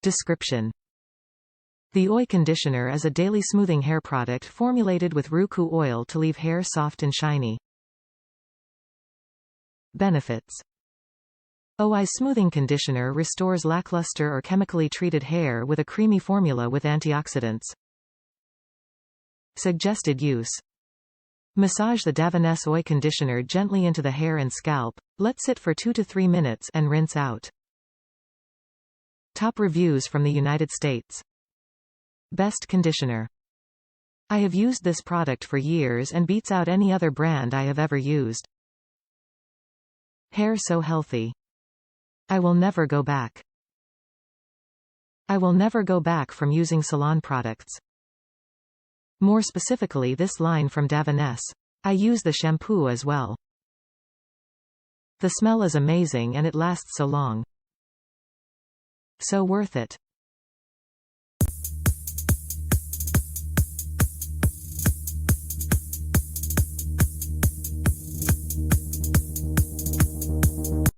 Description: the OI Conditioner is a daily smoothing hair product formulated with Roucou oil to leave hair soft and shiny. Benefits: OI Smoothing Conditioner restores lackluster or chemically treated hair with a creamy formula with antioxidants. Suggested use: massage the Davines OI Conditioner gently into the hair and scalp, let sit for 2 to 3 minutes and rinse out. Top reviews from the United States. Best conditioner. I have used this product for years and beats out any other brand I have ever used. Hair so healthy. I will never go back. I will never go back from using salon products. More specifically this line from Davines. I use the shampoo as well. The smell is amazing and it lasts so long. So worth it.